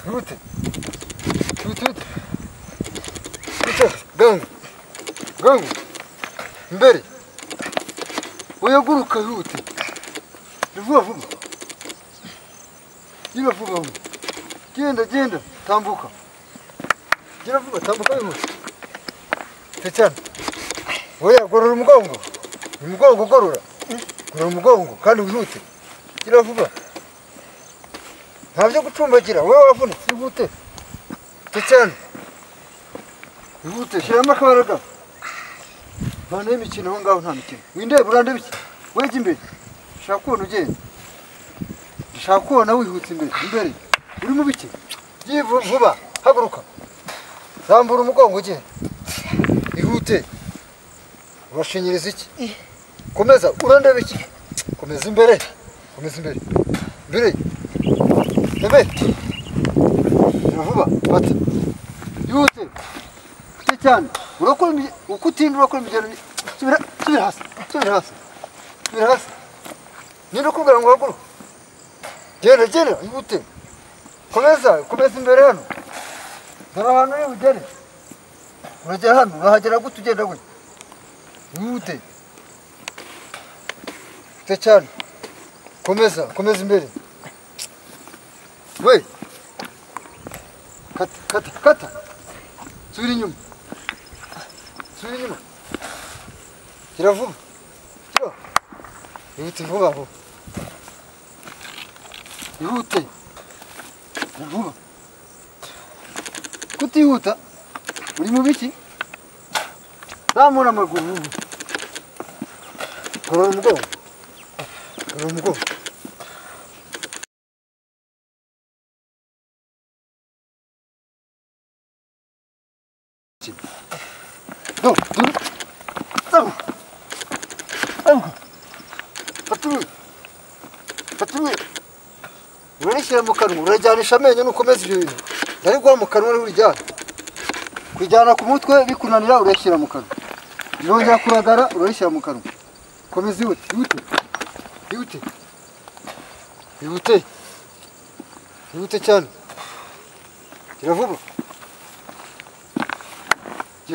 Ihute. Gangu. Mbere. Oyaguruka ihute. Vuba. Gira vuba. Genda. Tambuka. Gira vuba, tambuka ihute. Tetana. Oya gorora umugongo. Umugongo gorora. Gorora umugongo kandi wihute. Gira vuba. Ntabyo gucumbagira, wowe wavuna, ihute. Tetana. Ihute, shiramo akabaraga. Bana y'imikino aho ngaho nta mikino. Windeba urandeba iki? Wejya imbere. Shaka kubona ugenda. Shaka kubona wihutse imbere. Uri mu biki? Giye vuba, haguruka. Zambura umugongo ugenda. Ihute. Urashinyiriza iki? Komeza, urandeba iki? Komeza imbere. Imbere. Vuba, bata. Ihute. Cyane. Urakora ukutinda urakora imigeno. Subira hasi. Nino kubwira ngo haguruka. Genda, ihute. Komeza imbere hano. Dore hano uri ugere. Uragera hano, urahagera gute ugenda gute? Ihute. Cyane. Komeza imbere. We. Kata. Subira inyuma. Gira vuba. Ihute vuba. Ihute. Vuba. Kutihuta. Uri mu biki? Zamura amaguru. Gorora umugongo. Patruye. Urashyira mu kanwa, urajyanisha amenyo nukomeza ibyo bintu. Ndari guha mu kanwa uri urijyana. Kujyana ku mutwe bikunanira urashyira mu kanwa. Yongera kuragara urashyira mu kanwa. Komeza ihute cyane. Gira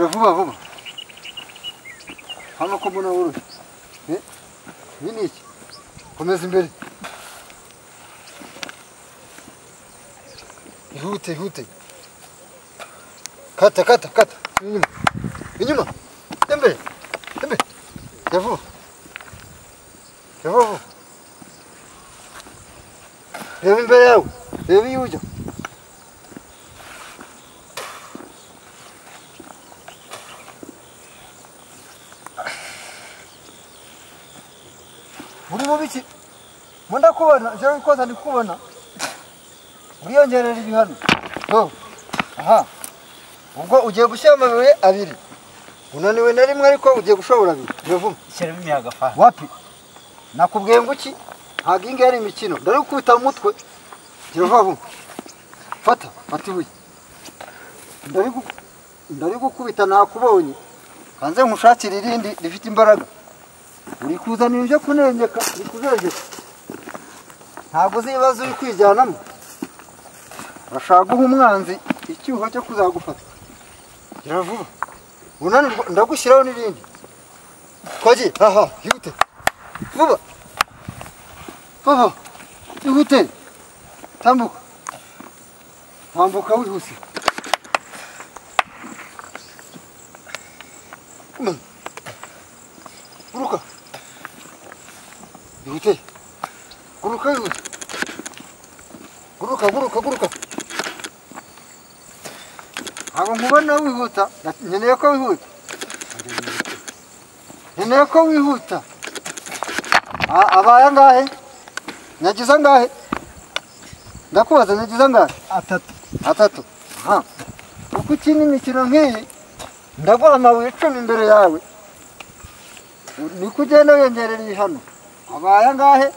vuba. Hano ko mbona woroshye. Ibi ni iki? Komeza imbere. Ihute. Kata. Inyuma. Imbere. Gira vuba. Reba imbere yawe. Reba iyo ujya. Uri mu biki? Munda kubona, je koza ndi kubona. Uriyongerera ibihano. Aha. Ubwo ugiye gushyira amabuye abiri. Unaniwe na rimwe ariko ugiye gushobora abiri. Jevume. Shyiramo imiyaga fa. Wapi? Nakubwiye ngo iki? Ntabwo inge yari imikino. Ndari gukubita mu mutwe. Jevume. Fata ibuye. Ndari gukubita nakubonye. Kanze nkushakira irindi rifite imbaraga. Uri kuzanira ibyo kunengeka, uri kuzengeka. Ntabwo uzibaza uri kwijyanamo. Urashaka guha umwanzi icyuho cyo kuzagufata. Gira vuba. Unanirwa ndagushyiraho n'irindi. Kwaje, ihute. Vuba. Ihute. Tambuka wihuse. Ihute. Guruka. Abo nkubona wihuta, nkeneye ko wihuta. Abaye angahe? Nagize angahe? Ndakubaza nagize angahe? 3. Uko ukina imikino nk'iyi, ndaguha amabuye 10 imbere yawe. Niko ugenda wiyongerera ibihano. Abaye angahe?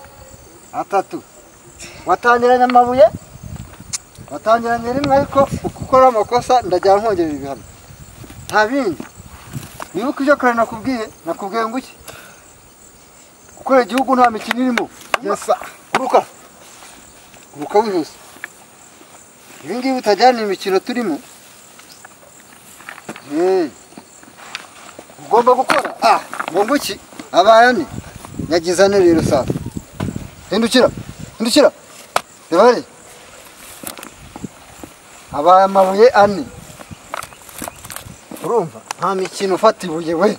3. Watangiranye amabuye? Watangiranye rimwe ariko ukora amakosa ndajya nkongerera ibihano. Nta bindi. Nibuka ibyo kare nakubwiye ngo iki? Gukora igihugu nta mikino irimo. Guruka wihuse. ibi ngibi utajyana imikino turimo. Ugomba gukora. Ngomba iki? Abaye ane. Nyagizane rero sasa. Hindukira. Reba hariya. Abaye amabuye ane. Urumva? Nta mikino ufata ibuye we.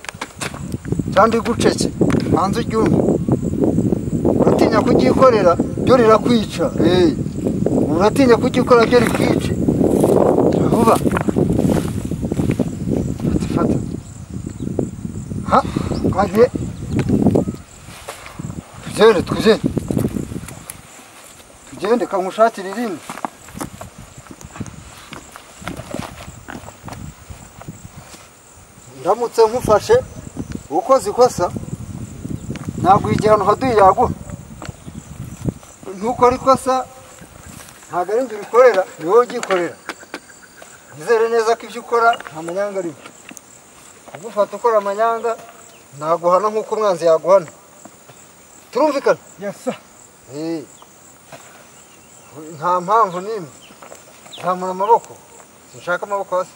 Kandi gucece. Hanze uryumva. Uratinya kugikorera byo rirakwica. Uratinya kugikora byo rikwica. Vuba. Fata. Kaje. Tugende kamushatira irindi. Ndamutse nkufashe ukoze ikosa ntabwo igihano haduye yaguha. Ntukora ikosa ntabwo ari njye ubikorera, ni wowe ugikorera. Nizere neza ko ibyo ukora nta manyanga arimo. Ugufata ukora amanyanga naguhana nk'uko umwanzi yaguhana. Turumvikana? Yes sir. Nta mpamvu n'imwe. Zamura amaboko. Sinshaka amaboko hasi.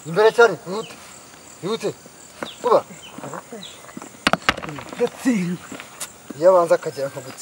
Imbere cyane, yihute. Kuba. Iyo abanza akagera nko gutsinda.